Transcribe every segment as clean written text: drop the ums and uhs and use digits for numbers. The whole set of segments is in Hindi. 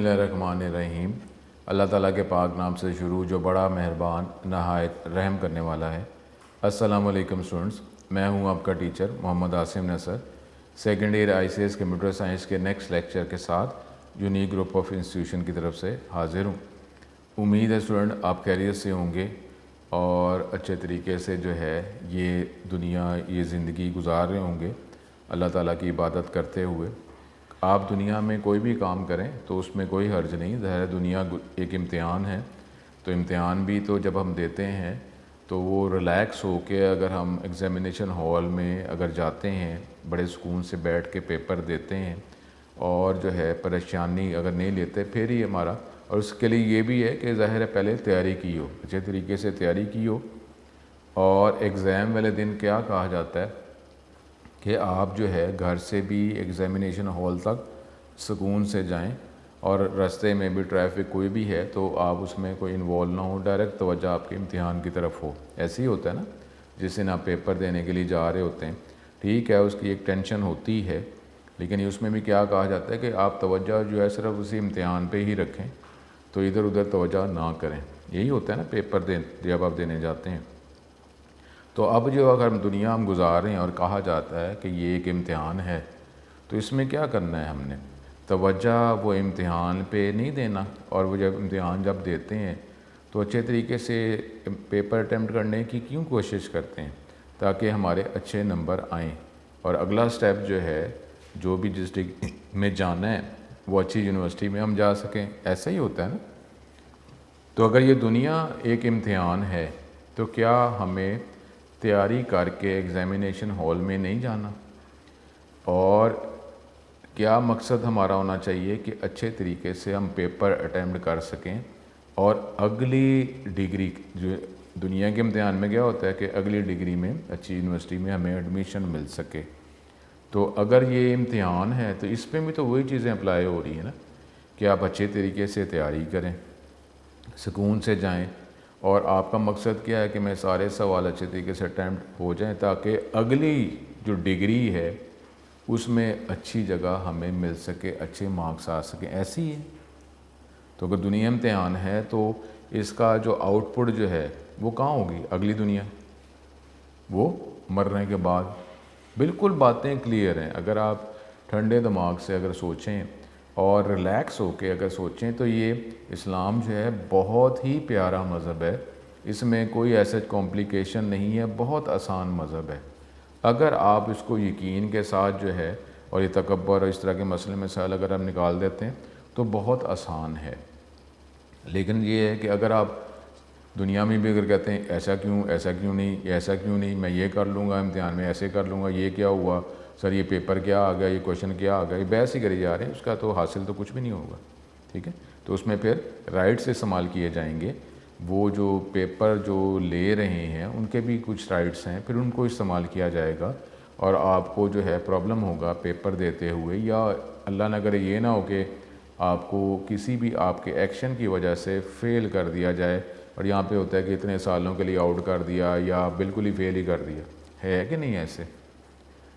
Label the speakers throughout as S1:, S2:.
S1: बिस्मिल्लाहिर्रहमानिर्रहीम। अल्लाह ताला के पाक नाम से शुरू जो बड़ा मेहरबान नहायत रहम करने वाला है। अस्सलाम वालेकुम स्टूडेंट्स, मैं हूं आपका teacher Mohammad Asim Nasar, second year ICS computer science के नेक्स्ट लेक्चर के साथ यूनिक ग्रुप ऑफ इंस्टीट्यूशन की तरफ से हाजिर हूं। उम्मीद है स्टूडेंट आप खैरियत से होंगे और अच्छे तरीके से जो है ये दुनिया ये ज़िंदगी गुजार रहे होंगे अल्लाह ताला की इबादत करते हुए। आप दुनिया में कोई भी काम करें तो उसमें कोई हर्ज नहीं, ज़ाहिर दुनिया एक इम्तिहान है। तो इम्तिहान भी तो जब हम देते हैं तो वो रिलैक्स हो के अगर हम एग्ज़ामिनेशन हॉल में अगर जाते हैं, बड़े सुकून से बैठ के पेपर देते हैं और जो है परेशानी अगर नहीं लेते फिर ही हमारा, और उसके लिए ये भी है कि ज़ाहिर है पहले तैयारी की हो, अच्छे तरीके से तैयारी की हो। और एग्ज़ाम वाले दिन क्या कहा जाता है कि आप जो है घर से भी एग्ज़ामिनेशन हॉल तक सुकून से जाएं और रास्ते में भी ट्रैफिक कोई भी है तो आप उसमें कोई इन्वॉल्व ना हो, डायरेक्ट तवज्जो आपके इम्तिहान की तरफ हो। ऐसे ही होता है ना, जिस दिन आप पेपर देने के लिए जा रहे होते हैं, ठीक है उसकी एक टेंशन होती है, लेकिन उसमें भी क्या कहा जाता है कि आप तवज्जो जो है सिर्फ उसी इम्तिहान पे ही रखें, तो इधर उधर तवज्जो ना करें। यही होता है ना पेपर जब आप देने जाते हैं। तो अब जो अगर दुनिया हम गुजार रहे हैं और कहा जाता है कि ये एक इम्तिहान है, तो इसमें क्या करना है हमने, तवज्जो वो इम्तिहान पे नहीं देना। और वो जब इम्तिहान जब देते हैं तो अच्छे तरीके से पेपर अटैम्प्ट करने की क्यों कोशिश करते हैं, ताकि हमारे अच्छे नंबर आएँ और अगला स्टेप जो है जो भी जिस डिग्री में जाना है वो अच्छी यूनिवर्सिटी में हम जा सकें। ऐसा ही होता है ना। तो अगर ये दुनिया एक इम्तिहान है तो क्या हमें तैयारी करके एग्ज़ामिनेशन हॉल में नहीं जाना? और क्या मकसद हमारा होना चाहिए कि अच्छे तरीके से हम पेपर अटैम्प्ट कर सकें और अगली डिग्री जो दुनिया के इम्तिहान में क्या होता है कि अगली डिग्री में अच्छी यूनिवर्सिटी में हमें एडमिशन मिल सके। तो अगर ये इम्तिहान है तो इस पर भी तो वही चीज़ें अप्लाई हो रही है ना कि आप अच्छे तरीके से तैयारी करें, सुकून से जाएं, और आपका मकसद क्या है कि मैं सारे सवाल अच्छे तरीके से अटैम्प्ट हो जाएं ताकि अगली जो डिग्री है उसमें अच्छी जगह हमें मिल सके, अच्छे मार्क्स आ सकें। ऐसी है। तो अगर दुनिया इम्तिहान है तो इसका जो आउटपुट जो है वो कहाँ होगी? अगली दुनिया, वो मरने के बाद। बिल्कुल बातें क्लियर हैं। अगर आप ठंडे दिमाग से अगर सोचें और रिलैक्स होके अगर सोचें तो ये इस्लाम जो है बहुत ही प्यारा मज़हब है। इसमें कोई ऐसा कॉम्प्लिकेशन नहीं है, बहुत आसान मज़हब है। अगर आप इसको यकीन के साथ जो है और ये तकब्बर और इस तरह के मसले मसाइल अगर आप निकाल देते हैं तो बहुत आसान है। लेकिन ये है कि अगर आप दुनिया में भी अगर कहते हैं ऐसा क्यों नहीं, ऐसा क्यों नहीं, मैं ये कर लूँगा इम्तिहान में, ऐसे कर लूँगा, ये क्या हुआ सर, ये पेपर क्या आ गया, ये क्वेश्चन क्या आ गया, ये बहस ही करी जा रहे हैं, उसका तो हासिल तो कुछ भी नहीं होगा। ठीक है। तो उसमें फिर राइट से इस्तेमाल किए जाएंगे। वो जो पेपर जो ले रहे हैं उनके भी कुछ राइट्स हैं, फिर उनको इस्तेमाल किया जाएगा और आपको जो है प्रॉब्लम होगा पेपर देते हुए, या अल्लाह न करे ये ना हो कि आपको किसी भी आपके एक्शन की वजह से फ़ेल कर दिया जाए। और यहाँ पे होता है कि इतने सालों के लिए आउट कर दिया या बिल्कुल ही फेल ही कर दिया, है कि नहीं ऐसे?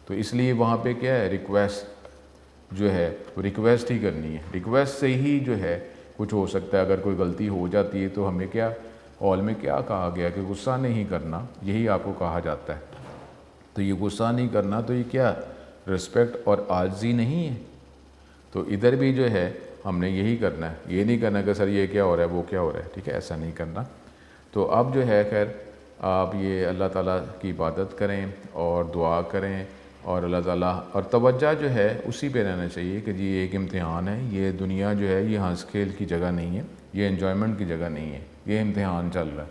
S1: तो इसलिए वहाँ पे क्या है, रिक्वेस्ट जो है वो रिक्वेस्ट ही करनी है। रिक्वेस्ट से ही जो है कुछ हो सकता है। अगर कोई गलती हो जाती है तो हमें क्या हॉल में क्या कहा गया कि गुस्सा नहीं करना, यही आपको कहा जाता है। तो ये गुस्सा नहीं करना तो ये क्या रिस्पेक्ट और आजिज़ी नहीं है? तो इधर भी जो है हमने यही करना है। ये नहीं करना कि सर ये क्या हो रहा है, वो क्या हो रहा है। ठीक है, ऐसा नहीं करना। तो अब जो है खैर आप ये अल्लाह ताला की इबादत करें और दुआ करें और अल्लाह ताला, और तवज्जो जो है उसी पे रहना चाहिए कि जी एक इम्तिहान है, ये दुनिया जो है ये हंस खेल की जगह नहीं है, ये एन्जॉयमेंट की जगह नहीं है, ये इम्तिहान चल रहा है।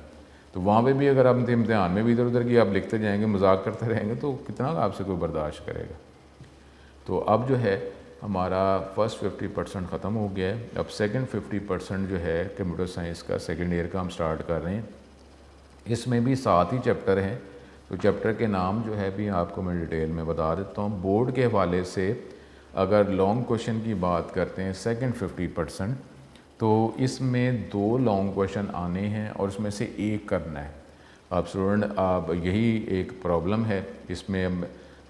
S1: तो वहाँ पे भी अगर आप इम्तिहान में भी इधर उधर की आप लिखते जाएंगे, मजाक करते रहेंगे, तो कितना आपसे कोई बर्दाश्त करेगा। तो अब जो है हमारा फर्स्ट 50% ख़त्म हो गया है। अब सेकंड 50% जो है कंप्यूटर साइंस का सेकंड ईयर का हम स्टार्ट कर रहे हैं। इसमें भी 7 ही चैप्टर हैं। तो चैप्टर के नाम जो है भी आपको मैं डिटेल में बता देता हूँ। बोर्ड के हवाले से अगर लॉन्ग क्वेश्चन की बात करते हैं सेकंड 50%, तो इसमें 2 लॉन्ग क्वेश्चन आने हैं और उसमें से एक करना है। अब स्टूडेंट आप यही एक प्रॉब्लम है इसमें,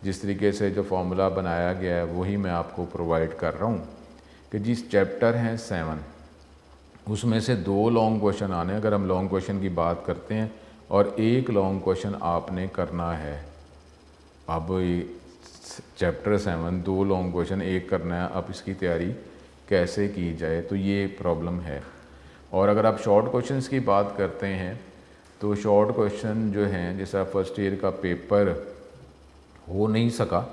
S1: जिस तरीके से जो फार्मूला बनाया गया है वही मैं आपको प्रोवाइड कर रहा हूँ कि जिस चैप्टर हैं 7 उसमें से 2 लॉन्ग क्वेश्चन आने हैं। अगर हम लॉन्ग क्वेश्चन की बात करते हैं और एक लॉन्ग क्वेश्चन आपने करना है। अब ये चैप्टर 7 2 लॉन्ग क्वेश्चन एक करना है, अब इसकी तैयारी कैसे की जाए, तो ये प्रॉब्लम है। और अगर आप शॉर्ट क्वेश्चंस की बात करते हैं तो शॉर्ट क्वेश्चन जो हैं, जैसा फर्स्ट ईयर का पेपर हो नहीं सका,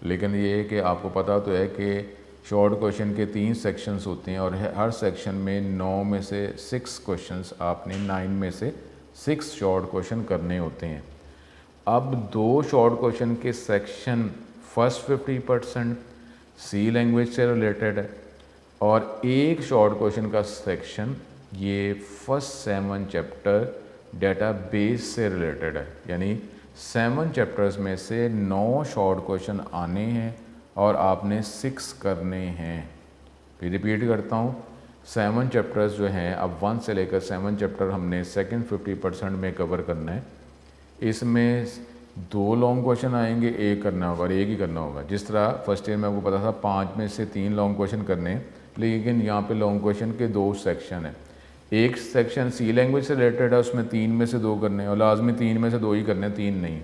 S1: लेकिन ये है कि आपको पता तो है कि शॉर्ट क्वेश्चन के 3 सेक्शंस होते हैं और हर सेक्शन में 9 में से 6 क्वेश्चंस आपने 9 में से 6 शॉर्ट क्वेश्चन करने होते हैं। अब 2 शॉर्ट क्वेश्चन के सेक्शन फर्स्ट 50% सी लैंग्वेज से रिलेटेड है और एक शॉर्ट क्वेश्चन का सेक्शन ये फर्स्ट 7 चैप्टर डेटाबेस से रिलेटेड है। यानी 7 चैप्टर्स में से 9 शॉर्ट क्वेश्चन आने हैं और आपने 6 करने हैं। फिर रिपीट करता हूँ, 7 चैप्टर्स जो हैं, अब 1 से लेकर 7 चैप्टर हमने सेकंड 50% में कवर करना है। इसमें 2 लॉन्ग क्वेश्चन आएंगे, एक करना होगा और एक ही करना होगा। जिस तरह फर्स्ट ईयर में आपको पता था 5 में से 3 लॉन्ग क्वेश्चन करने हैं, लेकिन यहाँ पे लॉन्ग क्वेश्चन के 2 सेक्शन हैं। एक सेक्शन सी लैंग्वेज से रिलेटेड है, उसमें 3 में से 2 करने हैं और लाजमी 3 में से 2 ही करने हैं, 3 नहीं।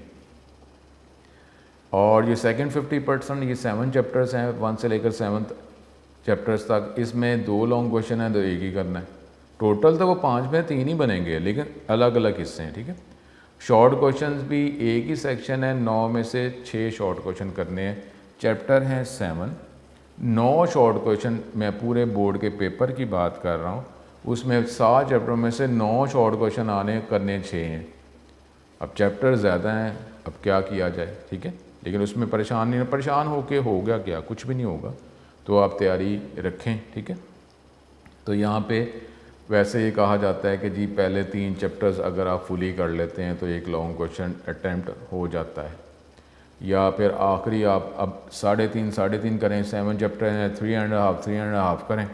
S1: और ये सेकंड 50% ये 7 चैप्टर्स हैं 1 से लेकर 7 चैप्टर्स तक, इसमें 2 लॉन्ग क्वेश्चन हैं तो एक ही करना है। टोटल तो वो 5 में 3 ही बनेंगे, लेकिन अलग अलग हिस्से हैं, ठीक है। शॉर्ट क्वेश्चंस भी एक ही सेक्शन है, 9 में से 6 शॉर्ट क्वेश्चन करने हैं। चैप्टर हैं 7, 9 शॉर्ट क्वेश्चन, मैं पूरे बोर्ड के पेपर की बात कर रहा हूँ, उसमें 7 चैप्टर में से 9 शॉर्ट क्वेश्चन आने करने 6 हैं। अब चैप्टर ज़्यादा हैं, अब क्या किया जाए, ठीक है। लेकिन उसमें परेशान नहीं, परेशान होके हो गया क्या, कुछ भी नहीं होगा, तो आप तैयारी रखें, ठीक है। तो यहाँ पे वैसे ये कहा जाता है कि जी पहले 3 चैप्टर्स अगर आप फुली कर लेते हैं तो एक लॉन्ग क्वेश्चन अटैम्प्ट हो जाता है, या फिर आखिरी आप अब 3.5 करें, 7 चैप्टर हैं, 3.5 करें,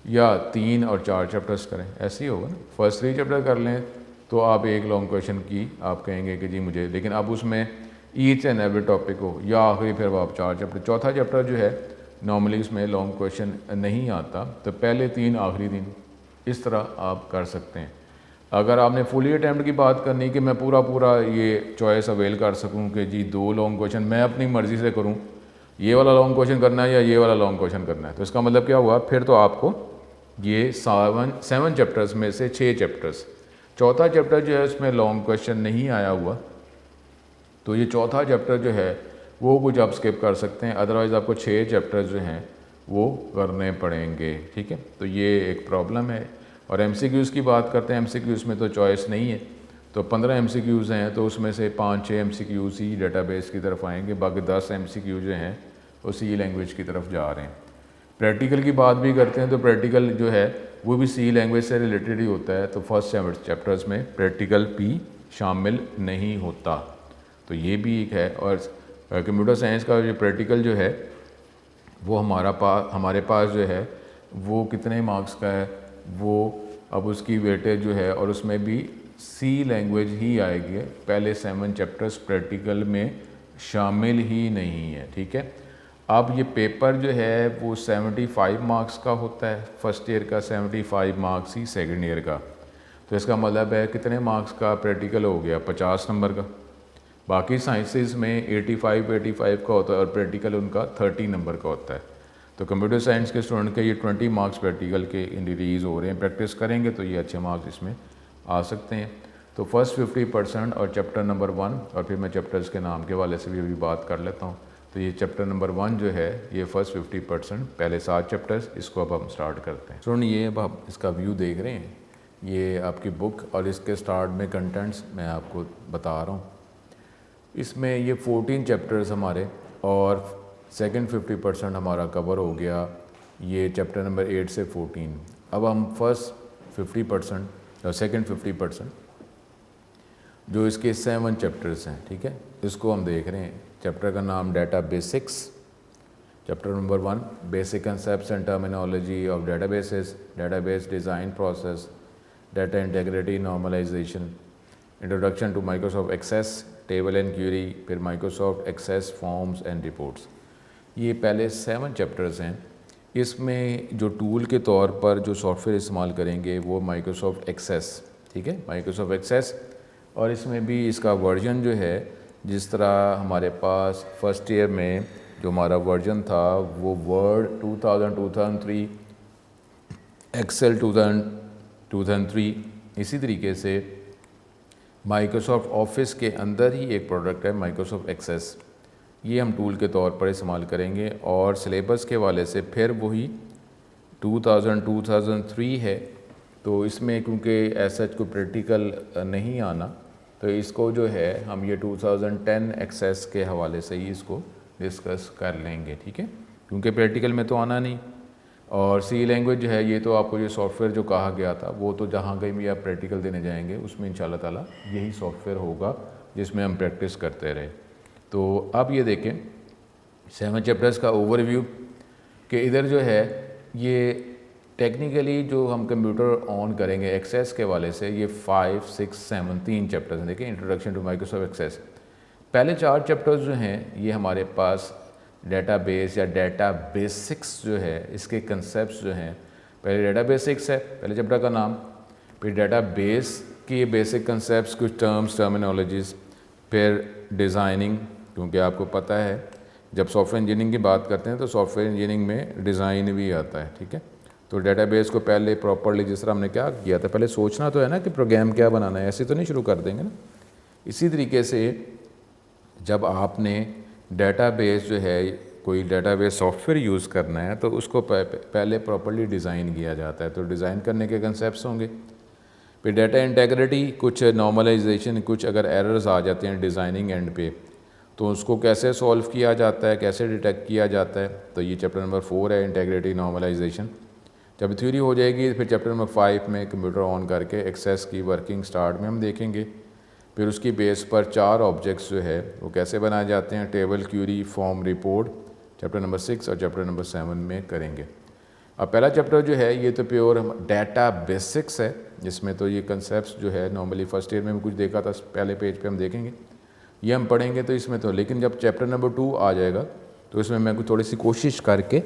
S1: या 3 और 4 चैप्टर्स करें, ऐसे ही होगा ना। फर्स्ट 3 चैप्टर कर लें तो आप एक लॉन्ग क्वेश्चन की आप कहेंगे कि जी मुझे, लेकिन अब उसमें ईच एंड एवरी टॉपिक हो, या आखिरी फिर आप 4 चैप्टर, चौथा चैप्टर जो है नॉर्मली उसमें लॉन्ग क्वेश्चन नहीं आता, तो पहले 3 आखिरी 3, इस तरह आप कर सकते हैं। अगर आपने फुली अटैम्प्ट की बात करनी कि मैं पूरा ये चॉइस अवेल कर सकूं कि जी 2 लॉन्ग क्वेश्चन मैं अपनी मर्ज़ी से करूं, ये वाला लॉन्ग क्वेश्चन करना है या ये वाला लॉन्ग क्वेश्चन करना है, तो इसका मतलब क्या हुआ, फिर तो आपको ये 7 चैप्टर्स में से 6 चैप्टर्स, चौथा चैप्टर जो है उसमें लॉन्ग क्वेश्चन नहीं आया हुआ, तो ये चौथा चैप्टर जो है वो कुछ आप स्किप कर सकते हैं, अदरवाइज़ आपको 6 चैप्टर्स जो हैं वो करने पड़ेंगे, ठीक है। तो ये एक प्रॉब्लम है। और एमसीक्यूज़ की बात करते हैं, एमसीक्यूज़ में तो चॉइस नहीं है, तो 15 एमसीक्यूज़ हैं, तो उसमें से 5-6 एमसीक्यूज़ ही डेटाबेस की तरफ आएंगे, बाकी 10 एमसीक्यू जो हैं वो सी लैंग्वेज की तरफ जा रहे हैं। प्रैक्टिकल की बात भी करते हैं तो प्रैक्टिकल जो है वो भी सी लैंग्वेज से रिलेटेड ही होता है, तो फर्स्ट चैप्टर्स में प्रैक्टिकल भी शामिल नहीं होता, तो ये भी एक है। और कंप्यूटर साइंस का जो प्रैक्टिकल जो है वो हमारे पास जो है वो कितने मार्क्स का है, वो अब उसकी वेटेज जो है, और उसमें भी सी लैंग्वेज ही आएगी, पहले 7 चैप्टर्स प्रैक्टिकल में शामिल ही नहीं है, ठीक है। अब ये पेपर जो है वो 75 मार्क्स का होता है, फर्स्ट ईयर का 75 मार्क्स ही सेकंड ईयर का, तो इसका मतलब है कितने मार्क्स का प्रैक्टिकल हो गया, 50 नंबर का। बाकी साइंसेस में 85 का होता है और प्रैक्टिकल उनका 30 नंबर का होता है। तो कंप्यूटर साइंस के स्टूडेंट के ये 20 मार्क्स प्रैक्टिकल के रिलीज़ हो रहे हैं, प्रैक्टिस करेंगे तो ये अच्छे मार्क्स इसमें आ सकते हैं। तो फर्स्ट 50% और चैप्टर नंबर 1, और फिर मैं चैप्टर्स के नाम के वाले से भी अभी बात कर लेता हूँ। तो ये चैप्टर नंबर 1 जो है ये फर्स्ट 50%, पहले 7 चैप्टर्स, इसको अब हम स्टार्ट करते हैं। स्टूडेंट ये अब आप इसका व्यू देख रहे हैं, ये आपकी बुक, और इसके स्टार्ट में कंटेंट्स मैं आपको बता रहा हूँ। इसमें ये 14 चैप्टर्स हमारे, और सेकंड 50% हमारा कवर हो गया, ये चैप्टर नंबर 8 से 14। अब हम फर्स्ट 50% और सेकंड 50% जो इसके 7 चैप्टर्स हैं, ठीक है, इसको हम देख रहे हैं। चैप्टर का नाम data basics, chapter number 1 basic concepts and terminology of databases, database design process, data integrity normalisation, introduction to Microsoft Access, table and query, फिर Microsoft Access forms and reports. ये पहले 7 चैप्टर्स हैं। इसमें जो टूल के तौर पर जो सॉफ्टवेयर इस्तेमाल करेंगे वो माइक्रोसॉफ्ट एक्सेस, ठीक है, माइक्रोसॉफ्ट एक्सेस। और इसमें भी इसका वर्जन जो है, जिस तरह हमारे पास फर्स्ट ईयर में जो हमारा वर्जन था वो वर्ड 2003, एक्सेल 2003, इसी तरीके से माइक्रोसॉफ्ट ऑफिस के अंदर ही एक प्रोडक्ट है माइक्रोसॉफ्ट एक्सेस, ये हम टूल के तौर पर इस्तेमाल करेंगे। और सिलेबस के वाले से फिर वही 2003 है, तो इसमें क्योंकि ऐसा कोई प्रैक्टिकल नहीं आना, तो इसको जो है हम ये 2010 एक्सेस के हवाले से ही इसको डिस्कस कर लेंगे, ठीक है, क्योंकि प्रैक्टिकल में तो आना नहीं। और सी लैंग्वेज जो है, ये तो आपको ये सॉफ्टवेयर जो कहा गया था वो तो जहाँ कहीं भी आप प्रैक्टिकल देने जाएंगे उसमें इंशाल्लाह ताला यही सॉफ्टवेयर होगा जिसमें हम प्रैक्टिस करते रहे। तो अब ये देखें 7 चैप्टर्स का ओवरव्यू कि इधर जो है ये टेक्निकली जो हम कंप्यूटर ऑन करेंगे एक्सेस के वाले से, ये 5, 6, 7 3 चैप्टर्स हैं। देखिए इंट्रोडक्शन टू माइक्रोसॉफ्ट एक्सेस, पहले 4 चैप्टर्स जो हैं ये हमारे पास डेटाबेस या डेटा बेसिक्स जो है, इसके कंसेप्ट्स जो हैं, पहले डेटा बेसिक्स है पहले चैप्टर का नाम, फिर डेटा बेस की बेसिक कंसेप्ट्स, कुछ टर्म्स टर्मिनोलॉजीज़, फिर डिज़ाइनिंग, क्योंकि आपको पता है जब सॉफ्टवेयर इंजीनियरिंग की बात करते हैं तो सॉफ्टवेयर इंजीनियरिंग में डिज़ाइन भी आता है, ठीक है। तो डेटाबेस को पहले प्रॉपर्ली, जिस तरह हमने क्या किया था, पहले सोचना तो है ना कि प्रोग्राम क्या बनाना है, ऐसे तो नहीं शुरू कर देंगे ना। इसी तरीके से जब आपने डेटाबेस जो है कोई डेटाबेस सॉफ्टवेयर यूज़ करना है तो उसको पहले प्रॉपर्ली डिज़ाइन किया जाता है, तो डिज़ाइन करने के कंसेप्ट्स होंगे। फिर डेटा इंटेग्रिटी, कुछ नॉर्मलाइजेशन, कुछ अगर एरर्स आ जाते हैं डिज़ाइनिंग एंड पे तो उसको कैसे सॉल्व किया जाता है, कैसे डिटेक्ट किया जाता है, तो ये चैप्टर नंबर 4 है, इंटेग्रिटी नॉर्मलाइजेशन। जब थ्योरी हो जाएगी फिर चैप्टर नंबर 5 में कंप्यूटर ऑन करके एक्सेस की वर्किंग स्टार्ट में हम देखेंगे। फिर उसकी बेस पर 4 ऑब्जेक्ट्स जो है वो कैसे बनाए जाते हैं, table, query, form, report, chapter number 6 और चैप्टर नंबर 7 में करेंगे। अब पहला चैप्टर जो है ये तो प्योर डेटा बेसिक्स है, जिसमें तो ये कंसेप्ट जो है नॉर्मली फर्स्ट ईयर में भी कुछ देखा था, पहले पेज पे हम देखेंगे, ये हम पढ़ेंगे तो इसमें तो। लेकिन जब चैप्टर नंबर 2 आ जाएगा तो इसमें मैं कुछ थोड़ी सी कोशिश करके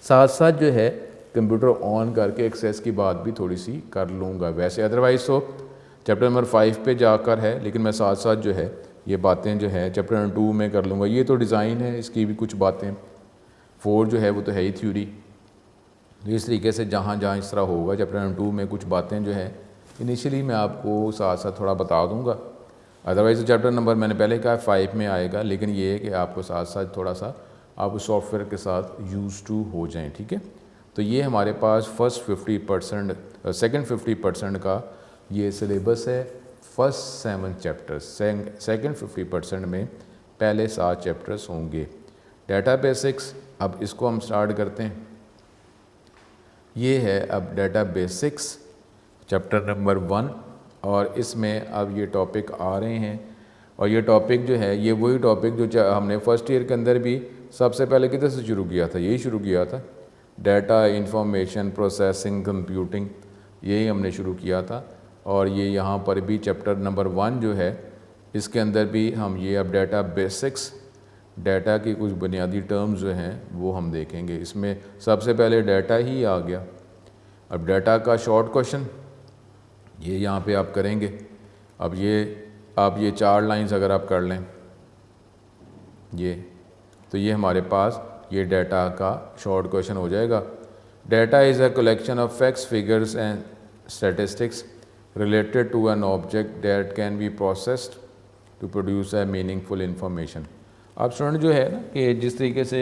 S1: साथ साथ जो है कंप्यूटर ऑन करके एक्सेस की बात भी थोड़ी सी कर लूँगा। वैसे अदरवाइज़ तो चैप्टर नंबर 5 पे जाकर है, लेकिन मैं साथ साथ जो है ये बातें जो है चैप्टर नंबर 2 में कर लूँगा। ये तो डिज़ाइन है, इसकी भी कुछ बातें, 4 जो है वो तो है ही थ्योरी। तो इस तरीके से जहाँ जहाँ इस तरह होगा चैप्टर नंबर 2 में कुछ बातें जो है इनिशियली मैं आपको साथ साथ थोड़ा बता दूँगा। अदरवाइज़ चैप्टर नंबर मैंने पहले कहा 5 में आएगा, लेकिन ये है कि आपको साथ साथ थोड़ा सा आप उस सॉफ्टवेयर के साथ यूज़ टू हो जाएं, ठीक है। तो ये हमारे पास फर्स्ट 50%, सेकंड 50% का ये सिलेबस है, फर्स्ट 7 चैप्टर्स। सेकंड 50% में पहले 7 चैप्टर्स होंगे। डेटा बेसिक्स, अब इसको हम स्टार्ट करते हैं। ये है अब डेटा बेसिक्स चैप्टर नंबर 1, और इसमें अब ये टॉपिक आ रहे हैं। और ये टॉपिक जो है ये वही टॉपिक जो हमने फर्स्ट ईयर के अंदर भी सबसे पहले किधर से शुरू किया था, यही शुरू किया था, डाटा इंफॉर्मेशन प्रोसेसिंग कंप्यूटिंग, यही हमने शुरू किया था। और ये यहाँ पर भी चैप्टर नंबर 1 जो है इसके अंदर भी हम ये अब डेटा बेसिक्स, डाटा की कुछ बुनियादी टर्म्स जो हैं वो हम देखेंगे। इसमें सबसे पहले डाटा ही आ गया। अब डाटा का शॉर्ट क्वेश्चन ये यहाँ पे आप करेंगे। अब ये आप ये 4 लाइंस अगर आप कर लें ये, तो ये हमारे पास ये डाटा का शॉर्ट क्वेश्चन हो जाएगा। Data is a collection of facts, figures and statistics related to an object that can be processed to produce a meaningful information। आप स्टूडेंट जो है ना कि जिस तरीके से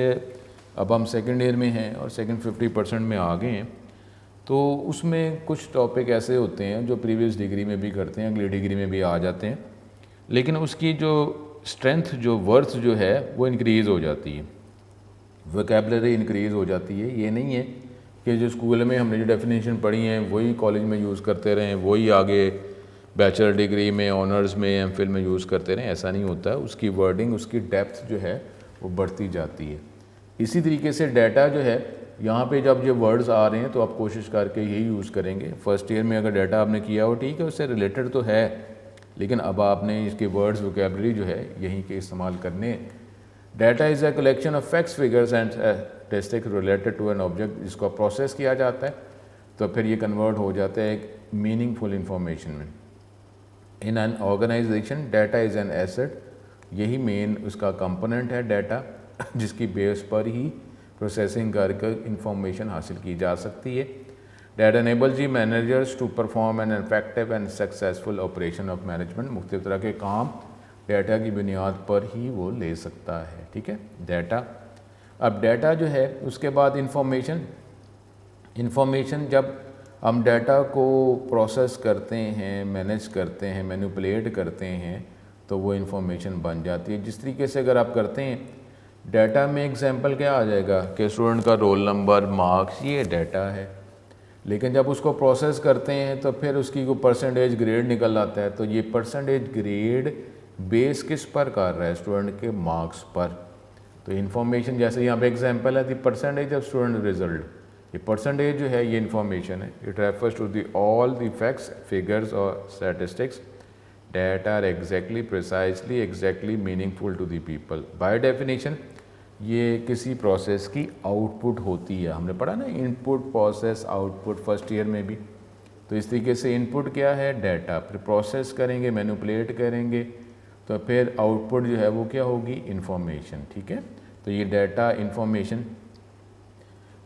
S1: अब हम सेकेंड ईयर में हैं और सेकेंड 50% में आ गए हैं, तो उसमें कुछ टॉपिक ऐसे होते हैं जो प्रीवियस डिग्री में भी करते हैं, अगली डिग्री में भी आ जाते हैं, लेकिन उसकी जो स्ट्रेंथ, जो वर्थ जो है वो इंक्रीज़ हो जाती है, वोकैबुलरी इंक्रीज़ हो जाती है। ये नहीं है कि जो स्कूल में हमने जो डेफिनेशन पढ़ी हैं वही कॉलेज में यूज़ करते रहें, वही आगे बैचलर डिग्री में, ऑनर्स में, एमफिल में यूज़ करते रहें, ऐसा नहीं होता है। उसकी वर्डिंग, उसकी डेप्थ जो है वो बढ़ती जाती है। इसी तरीके से डाटा जो है यहाँ पे जब ये वर्ड्स आ रहे हैं तो आप कोशिश करके यही यूज़ करेंगे। फर्स्ट ईयर में अगर डाटा आपने किया हो ठीक है, उससे रिलेटेड तो है, लेकिन अब आपने इसके वर्ड्स, वोकैबुलरी जो है यहीं के इस्तेमाल करने। Data is a collection of facts figures and statistics related to an object, जिसको प्रोसेस किया जाता है तो फिर ये कन्वर्ट हो जाता है एक मीनिंगफुल इंफॉर्मेशन में। In an organization data is an asset, यही मेन उसका कंपोनेंट है डाटा, जिसकी बेस पर ही प्रोसेसिंग करके इंफॉर्मेशन हासिल की जा सकती है। डाटा एनेबल जी managers to perform an effective and successful operation of management, मुख्तलिफ तरह के काम डाटा की बुनियाद पर ही वो ले सकता है। ठीक है, डाटा। अब डाटा जो है उसके बाद इंफॉर्मेशन जब हम डाटा को प्रोसेस करते हैं, मैनेज करते हैं, मैनिपुलेट करते हैं तो वो इंफॉर्मेशन बन जाती है। जिस तरीके से अगर आप करते हैं डाटा में एग्जांपल क्या आ जाएगा कि स्टूडेंट का रोल नंबर, मार्क्स, ये डाटा है। लेकिन जब उसको प्रोसेस करते हैं तो फिर उसकी कोई परसेंटेज ग्रेड निकल आता है, तो ये परसेंटेज ग्रेड बेस किस पर कर रहा है? स्टूडेंट के मार्क्स पर। तो इन्फॉर्मेशन जैसे यहाँ पे एग्जांपल है the percentage of student result, ये परसेंटेज जो है ये इन्फॉर्मेशन है। It refers to the all the facts, figures और statistics that are exactly, precisely, exactly meaningful to the people. By definition ये किसी प्रोसेस की आउटपुट होती है। हमने पढ़ा ना input, process, output first year में भी। तो इस तरीके से इनपुट क्या है? डाटा। फिर प्रोसेस करेंगे, मैनिपुलेट करेंगे, तो फिर आउटपुट जो है वो क्या होगी? इंफॉर्मेशन। ठीक है, तो ये डाटा, इंफॉर्मेशन।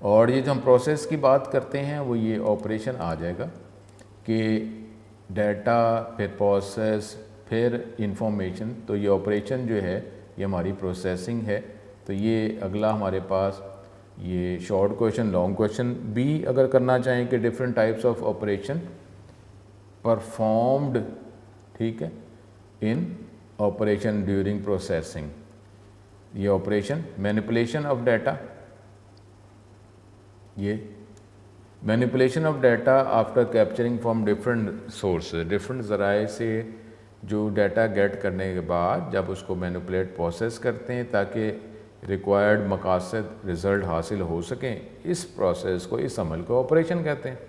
S1: और ये जो हम प्रोसेस की बात करते हैं वो ये ऑपरेशन आ जाएगा कि डाटा, फिर प्रोसेस, फिर इंफॉर्मेशन। तो ये ऑपरेशन जो है ये हमारी प्रोसेसिंग है। तो ये अगला हमारे पास ये शॉर्ट क्वेश्चन, लॉन्ग क्वेश्चन भी अगर करना चाहें कि different types of operation performed, ठीक है, इन ऑपरेशन ड्यूरिंग प्रोसेसिंग। ये ऑपरेशन मैनिपुलेशन ऑफ डाटा, ये manipulation of data after capturing from different sources, different ज़राए से जो डाटा गेट करने के बाद जब उसको मैनिपुलेट, प्रोसेस करते हैं ताकि रिक्वायर्ड मकासद, रिज़ल्ट हासिल हो सकें, इस प्रोसेस को, इस अमल को ऑपरेशन कहते हैं।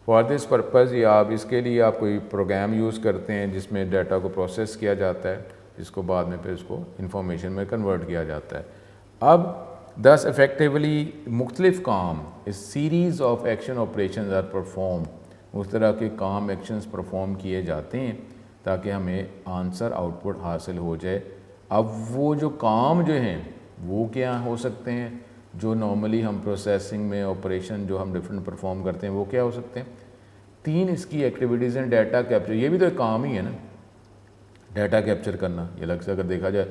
S1: फॉर दिस पर्पज़ ये आप इसके लिए आप कोई प्रोग्राम यूज़ करते हैं जिसमें डाटा को प्रोसेस किया जाता है, जिसको बाद में फिर उसको इंफॉर्मेशन में कन्वर्ट किया जाता है। अब दस इफ़ेक्टिवली मुख्तलिफ काम, इस series of action operation are perform, उस तरह के काम, एक्शंस परफॉर्म किए जाते हैं ताकि हमें आंसर, आउटपुट हासिल हो जाए। अब वो जो काम जो हैं वो क्या हो सकते हैं? जो नॉर्मली हम प्रोसेसिंग में ऑपरेशन जो हम डिफरेंट परफॉर्म करते हैं वो क्या हो सकते हैं? 3 इसकी एक्टिविटीज़ हैं। डाटा कैप्चर, ये भी तो एक काम ही है ना, डाटा कैप्चर करना। ये अलग से अगर देखा जाए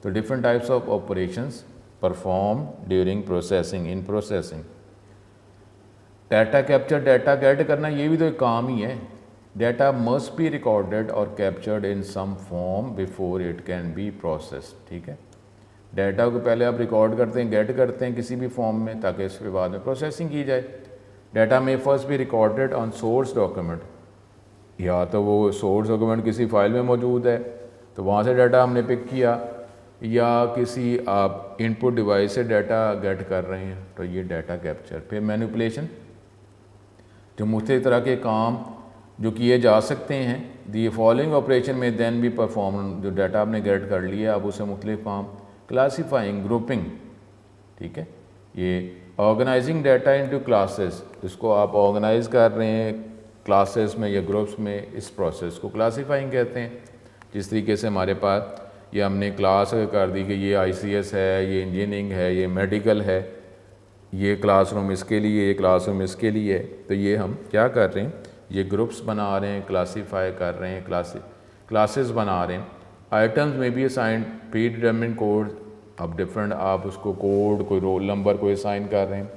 S1: तो different types of operations perform during processing, in processing. Data capture, data get करना, ये भी तो एक काम ही है। डाटा मस्ट बी रिकॉर्डेड और captured in some form before it can be processed. ठीक है, डाटा को पहले आप रिकॉर्ड करते हैं, गेट करते हैं किसी भी फॉर्म में ताकि इसके बाद में प्रोसेसिंग की जाए। डाटा में first be recorded on source document, या तो वो सोर्स डॉक्यूमेंट किसी फाइल में मौजूद है तो वहाँ से डाटा हमने पिक किया, या किसी आप इनपुट डिवाइस से डाटा गेट कर रहे हैं तो ये डाटा कैप्चर। फिर मैनिपुलेशन, जो मुख्तलिफ तरह के काम जो किए जा सकते हैं। दी फॉलोइंग ऑपरेशन में देन भी परफॉर्म, जो डाटा आपने गेट कर लिया अब उसे मुख्तलिफ काम। क्लासीफाइंग, ग्रुपिंग, ठीक है, ये ऑर्गेनाइजिंग डाटा इनटू क्लासेस, इसको आप ऑर्गेनाइज कर रहे हैं क्लासेस में या ग्रुप्स में, इस प्रोसेस को क्लासीफाइंग कहते हैं। जिस तरीके से हमारे पास ये हमने क्लास कर दी कि ये ICS है, ये इंजीनियरिंग है, ये मेडिकल है, ये क्लासरूम इसके लिए, ये क्लासरूम इसके लिए, तो ये हम क्या कर रहे हैं? ये ग्रुप्स बना रहे हैं, क्लासीफाई कर रहे हैं, क्लासेस बना रहे हैं। आइटम्स में भी असाइन प्री डिटरमिन्ड कोड, अब डिफरेंट आप उसको कोड, कोई रोल नंबर को असाइन कर रहे हैं,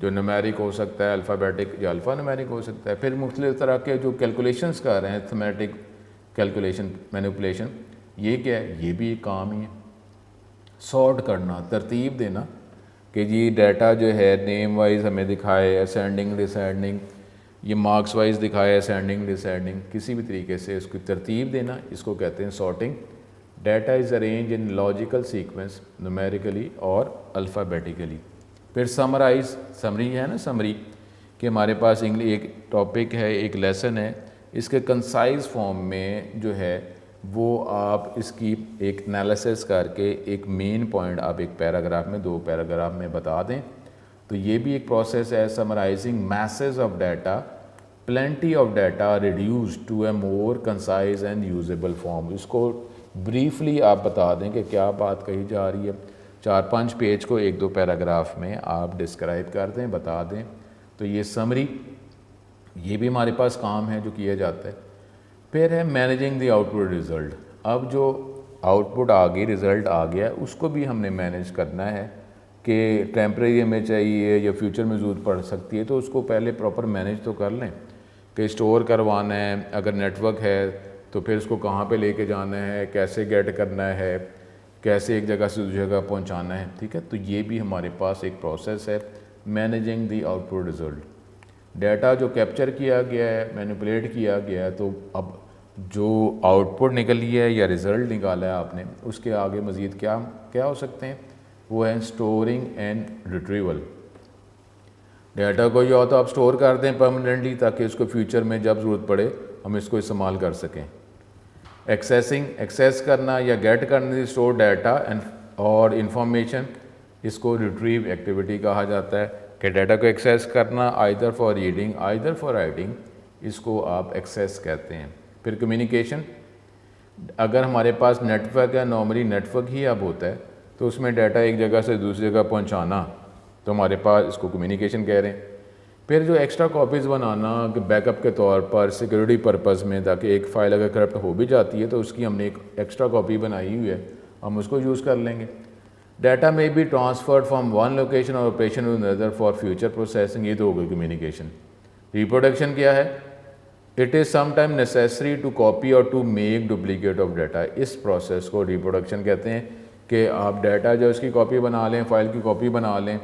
S1: जो न्यूमेरिक हो सकता है, अल्फ़ाबेटिक या अल्फ़ा न्यूमेरिक हो सकता है। फिर मुख्तलिफ तरह के जो कैलकुलेशंस कर रहे हैं, थमेटिक कैलकुलेशन, मैनिपुलेशन, ये क्या है? ये भी एक काम ही है। सॉर्ट करना, तरतीब देना कि जी डाटा जो है नेम वाइज हमें दिखाए, असेंडिंग डिसेंडिंग, ये मार्क्स वाइज दिखाए, असेंडिंग डिसेंडिंग, किसी भी तरीके से इसकी तरतीब देना, इसको कहते हैं sorting. Data is arrange in logical sequence, numerically और अल्फ़ाबेटिकली। फिर समराइज, समरी है ना, समरी कि हमारे पास इंग्लिश एक टॉपिक है, एक लेसन है, इसके कंसाइज फॉर्म में जो है वो आप इसकी एक एनालिसिस करके एक मेन पॉइंट आप एक पैराग्राफ में, 2 पैराग्राफ में बता दें। तो ये भी एक प्रोसेस है, summarising message of data, plenty of data reduced to a more concise and usable form. इसको ब्रीफली आप बता दें कि क्या बात कही जा रही है। 4-5 पेज को 1-2 पैराग्राफ में आप डिस्क्राइब कर दें, बता दें। तो ये समरी, ये भी हमारे पास काम है जो किया जाता है। फिर है मैनेजिंग द आउटपुट रिज़ल्ट। अब जो आउटपुट आ गई, रिज़ल्ट आ गया, उसको भी हमने मैनेज करना है कि टेम्परेरी हमें चाहिए या फ्यूचर में ज़रूरत पड़ सकती है, तो उसको पहले प्रॉपर मैनेज तो कर लें कि स्टोर करवाना है, अगर नेटवर्क है तो फिर उसको कहाँ पे लेके जाना है, कैसे गेट करना है, कैसे एक जगह से दूसरी जगह पहुँचाना है, ठीक है। तो ये भी हमारे पास एक प्रोसेस है, managing the output result. Data जो कैप्चर किया गया है, मैनिपुलेट किया गया है, तो अब जो आउटपुट निकली है या रिज़ल्ट निकाला है आपने, उसके आगे मज़ीद क्या क्या हो सकते हैं, वो है स्टोरिंग एंड रिट्रीवल। डाटा को या तो आप स्टोर कर दें परमानेंटली ताकि उसको फ्यूचर में जब ज़रूरत पड़े हम इसको इस्तेमाल कर सकें। एक्सेसिंग, एक्सेस करना या गेट करने स्टोर डाटा एंड और इंफॉर्मेशन, इसको रिट्रीव एक्टिविटी कहा जाता है कि डाटा को एक्सेस करना either for reading either for writing, इसको आप एक्सेस कहते हैं। फिर कम्युनिकेशन, अगर हमारे पास नेटवर्क है, नॉर्मली नेटवर्क ही अब होता है, तो उसमें डाटा एक जगह से दूसरी जगह पहुंचाना, तो हमारे पास इसको कम्युनिकेशन कह रहे हैं। फिर जो एक्स्ट्रा कॉपीज़ बनाना कि बैकअप के तौर पर सिक्योरिटी पर्पज़ में, ताकि एक फ़ाइल अगर करप्ट हो भी जाती है तो उसकी हमने एक एक्स्ट्रा कॉपी बनाई हुई है, हम उसको यूज़ कर लेंगे। Data may be transferred from one location or operation to another for future processing, ये तो हो गई कम्युनिकेशन। रिप्रोडक्शन क्या है, it is sometime necessary to copy or to make duplicate of data. इस प्रोसेस को रिप्रोडक्शन कहते हैं कि आप डाटा जो इसकी कॉपी बना लें, फ़ाइल की कॉपी बना लें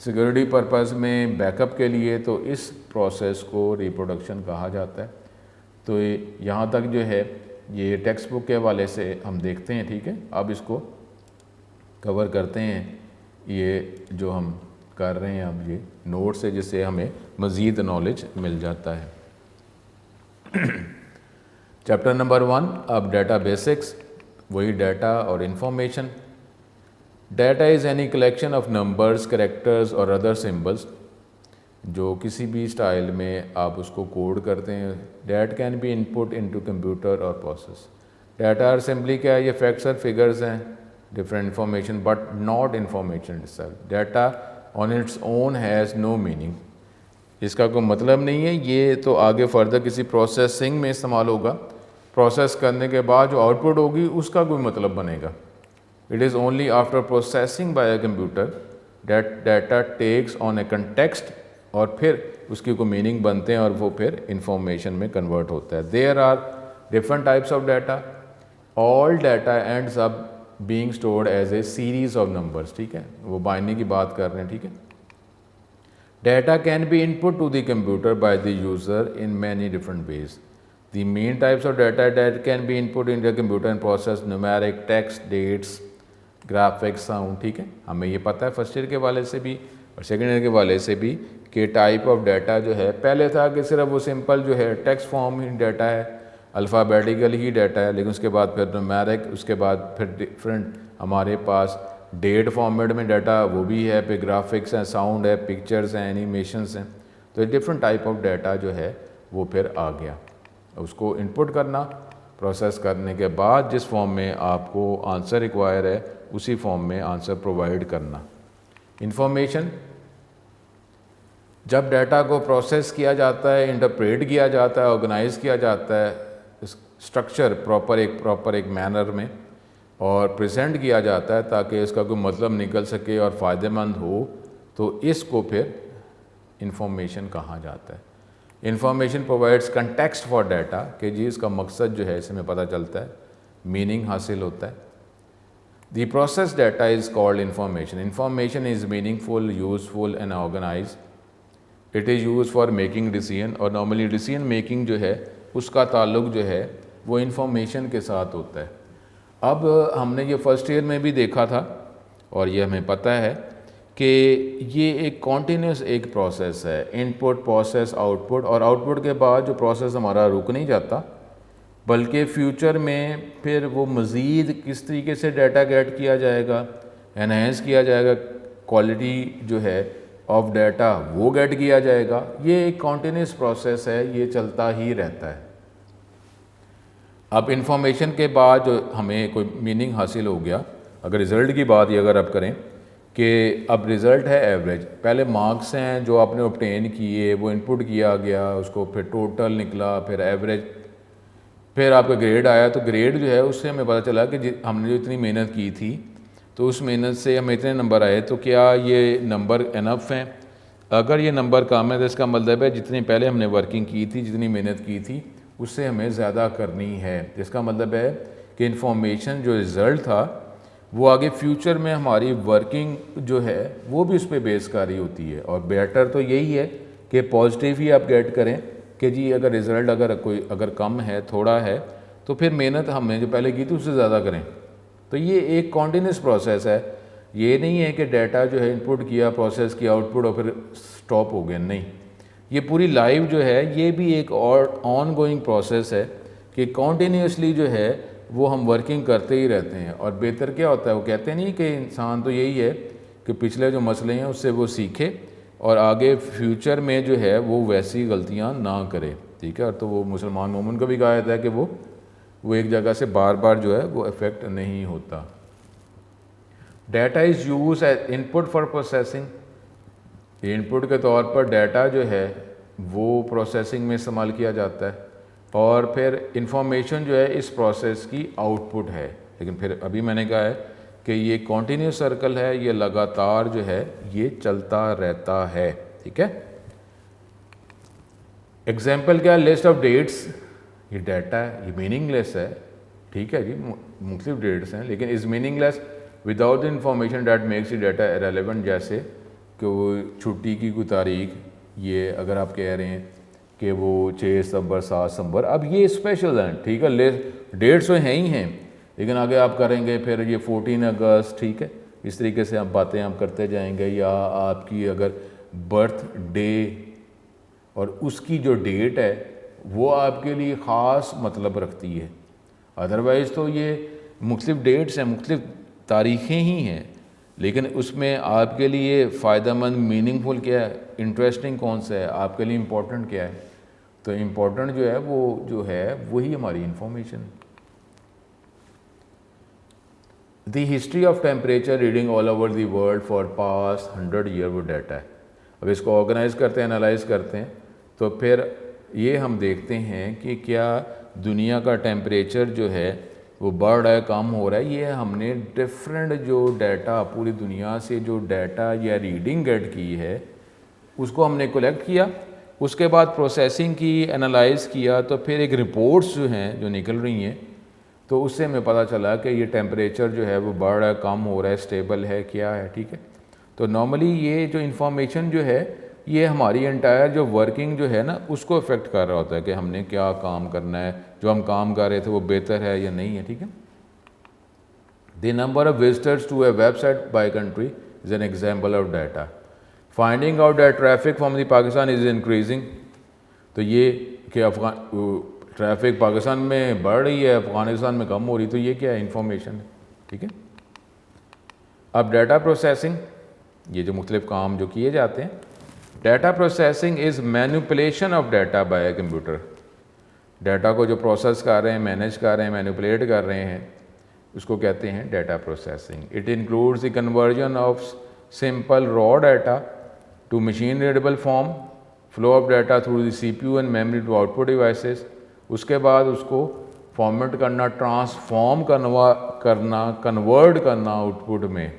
S1: सिक्योरिटी पर्पज़ में, बैकअप के लिए, तो इस प्रोसेस को रिप्रोडक्शन कहा जाता है। तो यहाँ तक जो है ये टेक्स्ट बुक के हवाले से हम देखते हैं, ठीक है। अब इसको कवर करते हैं, ये जो हम कर रहे हैं अब ये नोट से, जिससे हमें मज़ीद नॉलेज मिल जाता है। चैप्टर नंबर 1, अब डाटा बेसिक्स, वही डाटा और information. Data is any collection of numbers, characters और अदर सिम्बल्स, जो किसी भी स्टाइल में आप उसको कोड करते हैं। That can be input into computer और प्रोसेस। डाटा आर सिंपली क्या है, ये फैक्ट्स और फिगर्स हैं, different information but not information itself. Data on its own has no meaning, इसका कोई मतलब नहीं है, ये तो आगे फर्दर किसी प्रोसेसिंग में इस्तेमाल होगा। प्रोसेस करने के बाद जो आउटपुट होगी उसका कोई मतलब बनेगा। It is only after processing by a computer that data takes on a context, और फिर उसकी कोई मीनिंग बनते हैं और वो फिर इंफॉर्मेशन में कन्वर्ट होता है। There are different types of data, all data ends up being stored as a series of numbers, ठीक है, वो बाइनरी की बात कर रहे हैं, ठीक है। Data can be input to the computer by the user in many different ways. The main types of data that can be input in the computer and process, numeric, text, dates, graphics, sound, ठीक है। हमें ये पता है फर्स्ट ईयर के वाले से भी और सेकेंड ईयर के वाले से भी कि टाइप ऑफ डाटा जो है, पहले था कि सिर्फ वो सिंपल जो है टेक्स्ट फॉर्म ही डाटा है, अल्फ़ाबेटिकल ही डाटा है, लेकिन उसके बाद फिर न्यूमेरिक, उसके बाद फिर डिफरेंट हमारे पास डेट फॉर्मेट में डाटा वो भी है, फिर ग्राफिक्स हैं, साउंड है, पिक्चर्स हैं, एनिमेशंस हैं। तो डिफरेंट टाइप ऑफ डाटा जो है वो फिर आ गया। उसको इनपुट करना, प्रोसेस करने के बाद जिस फॉर्म में आपको आंसर रिक्वायर है उसी फॉर्म में आंसर प्रोवाइड करना। इंफॉर्मेशन, जब डाटा को प्रोसेस किया जाता है, इंटरप्रेट किया जाता है, ऑर्गेनाइज किया जाता है स्ट्रक्चर प्रॉपर एक मैनर में और प्रेजेंट किया जाता है ताकि इसका कोई मतलब निकल सके और फ़ायदेमंद हो, तो इसको फिर इंफॉर्मेशन कहा जाता है। Information provides context for data, कि जी इसका मकसद जो है इसमें पता चलता है, मीनिंग हासिल होता है। The process data is called information. Information is meaningful, useful and organize. It is use for making decision, और नॉर्मली डिसीजन मेकिंग जो है उसका ताल्लुक जो है वो इंफॉर्मेशन के साथ होता है। अब हमने ये फर्स्ट ईयर में भी देखा था और ये हमें पता है कि ये एक कॉन्टीन्यूस एक प्रोसेस है, इनपुट, प्रोसेस, आउटपुट, और आउटपुट के बाद जो प्रोसेस हमारा रुक नहीं जाता, बल्कि फ्यूचर में फिर वो मज़ीद किस तरीके से डाटा गेट किया जाएगा, एनहेंस किया जाएगा, क्वालिटी जो है ऑफ डाटा वो गेट किया जाएगा। ये एक कॉन्टीन्यूस प्रोसेस है, ये चलता ही रहता है। अब इंफॉर्मेशन के बाद जो हमें कोई मीनिंग हासिल हो गया, अगर रिज़ल्ट की बात ही अगर आप करें कि अब रिज़ल्ट है एवरेज, पहले मार्क्स हैं जो आपने ऑब्टेन किए, वो इनपुट किया गया, उसको फिर टोटल निकला, फिर एवरेज, फिर आपका ग्रेड आया। तो ग्रेड जो है उससे हमें पता चला कि हमने जो इतनी मेहनत की थी तो उस मेहनत से हमें इतने नंबर आए, तो क्या ये नंबर इनफ हैं? अगर ये नंबर कम है तो इसका मतलब है जितनी पहले हमने वर्किंग की थी, जितनी मेहनत की थी, उससे हमें ज़्यादा करनी है। इसका मतलब है कि इंफॉर्मेशन जो रिज़ल्ट था वो आगे फ्यूचर में हमारी वर्किंग जो है वो भी उस पर बेस कर रही होती है। और बेटर तो यही है कि पॉजिटिव ही आप गेट करें कि जी अगर रिज़ल्ट अगर कम है, थोड़ा है, तो फिर मेहनत हमने जो पहले की थी उससे ज़्यादा करें। तो ये एक कॉन्टीन्यूस प्रोसेस है, ये नहीं है कि डाटा जो है इनपुट किया, प्रोसेस किया, आउटपुट और फिर स्टॉप हो गया, नहीं। ये पूरी लाइफ जो है ये भी एक और ऑन गोइंग प्रोसेस है कि कॉन्टीन्यूसली जो है वो हम वर्किंग करते ही रहते हैं। और बेहतर क्या होता है, वो कहते नहीं कि इंसान तो यही है कि पिछले जो मसले हैं उससे वो सीखे और आगे फ्यूचर में जो है वो वैसी गलतियां ना करे, ठीक है। और तो वो मुसलमान मोमिन को भी कहा जाता है कि वो एक जगह से बार बार जो है वो इफ़ेक्ट नहीं होता। Data is use as input for processing, input के तौर पर डाटा जो है वो प्रोसेसिंग में इस्तेमाल किया जाता है, और फिर इंफॉर्मेशन जो है इस प्रोसेस की आउटपुट है। लेकिन फिर अभी मैंने कहा है कि ये कॉन्टीन्यूस सर्कल है, ये लगातार जो है ये चलता रहता है, ठीक है। एग्जाम्पल क्या, लिस्ट ऑफ डेट्स, ये डाटा है, ये मीनिंगलेस है, ठीक है जी, मुख्तलिफ डेट्स हैं, लेकिन is meaningless without the information that makes it data irrelevant. जैसे कि वो छुट्टी की कोई तारीख, ये अगर आप कह रहे हैं कि वो 6 सितंबर 7 सितंबर, अब ये स्पेशल हैं, ठीक है, डेट्स तो हैं ही हैं, लेकिन आगे आप करेंगे फिर ये 14 अगस्त, ठीक है, इस तरीके से आप बातें आप करते जाएंगे। या आपकी अगर बर्थ डे और उसकी जो डेट है वो आपके लिए ख़ास मतलब रखती है, अदरवाइज़ तो ये मुख्तलिफ डेट्स हैं, मुख्तलिफ तारीख़ें ही हैं, लेकिन उसमें आपके लिए फ़ायदेमंद, मीनिंगफुल क्या है, इंटरेस्टिंग कौन सा है, आपके लिए इम्पोर्टेंट क्या है। तो इम्पोर्टेंट जो है वो जो है वही हमारी information. The history of temperature reading all over the world for past 100 year वो डाटा है। अब इसको ऑर्गेनाइज करते हैं, एनालाइज करते हैं, तो फिर ये हम देखते हैं कि क्या दुनिया का टेम्परेचर जो है वो बढ़ रहा है, कम हो रहा है। ये हमने डिफरेंट जो डाटा पूरी दुनिया से जो डाटा या रीडिंग गेट की है उसको हमने कलेक्ट किया, उसके बाद प्रोसेसिंग की, एनालाइज किया, तो फिर एक रिपोर्ट्स जो हैं जो निकल रही हैं, तो उससे हमें पता चला कि ये टेम्परेचर जो है वो बढ़ रहा है, कम हो रहा है, स्टेबल है, क्या है, ठीक है। तो नॉर्मली ये जो इन्फॉर्मेशन जो है ये हमारी एंटायर जो वर्किंग जो है ना उसको इफ़ेक्ट कर रहा होता है कि हमने क्या काम करना है, जो हम काम कर रहे थे वो बेहतर है या नहीं है, ठीक है। The number of visitors to a website by country is an example of data. Finding out that traffic from the Pakistan is increasing, तो ये कि ट्रैफिक पाकिस्तान में बढ़ रही है, अफ़गानिस्तान में कम हो रही, तो ये क्या है, इंफॉर्मेशन है, ठीक है। अब डाटा प्रोसेसिंग, ये जो मुख्तलिफ काम जो किए जाते हैं, data processing is manipulation of data by a computer. Data को जो प्रोसेस कर रहे हैं, मैनेज कर रहे हैं, मैनिपुलेट कर रहे हैं, उसको कहते हैं data processing. It includes the conversion of simple raw data to machine readable form, flow of data through the CPU and memory to output devices, उसके बाद उसको फॉर्मेट करना, ट्रांसफॉर्म करना, कन्वर्ट करना आउटपुट में।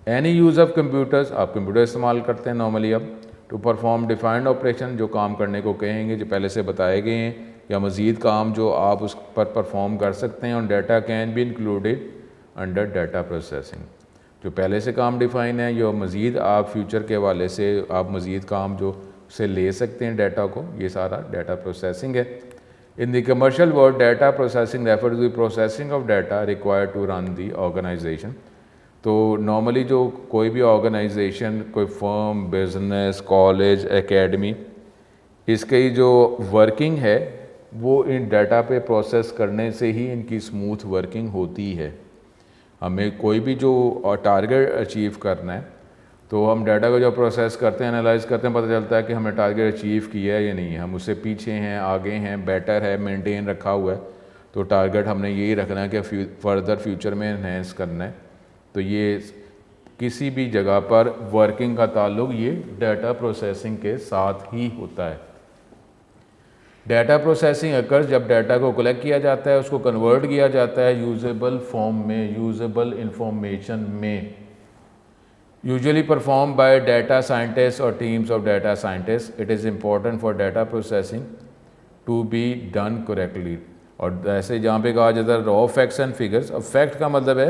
S1: एनी यूज़ ऑफ कंप्यूटर्स, आप कंप्यूटर इस्तेमाल करते हैं नॉर्मली अब, टू परफॉर्म डिफाइंड ऑपरेशन, जो काम करने को कहेंगे, जो पहले से बताए गए हैं, या मज़ीद काम जो आप उस पर परफॉर्म कर सकते हैं। और data can be included under data processing, जो पहले से काम डिफ़ाइन है, या मज़ीद आप फ्यूचर के हवाले से आप मज़ीद काम जो से ले सकते हैं डाटा को, ये सारा डाटा प्रोसेसिंग है। In the commercial word, data processing refer to the processing of data required to run the organisation. तो नॉर्मली जो कोई भी ऑर्गेनाइजेशन, कोई फर्म, बिजनेस, कॉलेज, एकेडमी, इसकी जो वर्किंग है वो इन डाटा पे प्रोसेस करने से ही इनकी स्मूथ वर्किंग होती है। हमें कोई भी जो टारगेट अचीव करना है तो हम डाटा को जब प्रोसेस करते हैं, एनालाइज करते हैं, पता चलता है कि हमने टारगेट अचीव किया है या नहीं है, हम उससे पीछे हैं, आगे हैं, बेटर है, मेंटेन रखा हुआ है। तो टारगेट हमने यही रखना है कि फर्दर फ्यूचर में इन्हेंस करना है। तो ये किसी भी जगह पर वर्किंग का ताल्लुक ये डाटा प्रोसेसिंग के साथ ही होता है। डाटा प्रोसेसिंग अकर्स जब डाटा को कलेक्ट किया जाता है, उसको कन्वर्ट किया जाता है यूजेबल फॉर्म में, यूजेबल इंफॉर्मेशन में, usually perform by data scientist और teams of data scientist. It is important for data processing to be done correctly. और ऐसे जहाँ पे कहा जाता है रॉ फैक्ट्स एंड फिगर्स, अब फैक्ट का मतलब है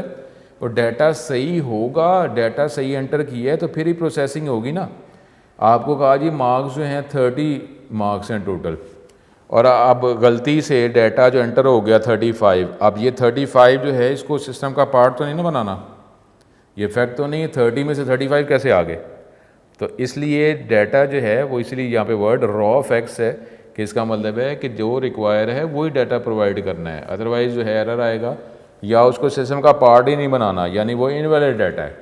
S1: वो डाटा सही होगा, डाटा सही एंटर किया है तो फिर ही प्रोसेसिंग होगी ना। आपको कहा जी मार्क्स जो हैं 30 मार्क्स हैं टोटल, और अब गलती से डाटा जो एंटर हो गया 35, अब ये 35 जो है इसको सिस्टम का पार्ट तो नहीं ना बनाना, ये फैक्ट तो नहीं है 30 में से 35 कैसे आ गए। तो इसलिए डाटा जो है वो, इसलिए यहाँ पे वर्ड रॉ फैक्ट्स है कि इसका मतलब है कि जो रिक्वायर है वही डाटा प्रोवाइड करना है, अदरवाइज जो है एरर आएगा या उसको सिस्टम का पार्ट ही नहीं बनाना, यानी वो इनवैलिड डाटा है।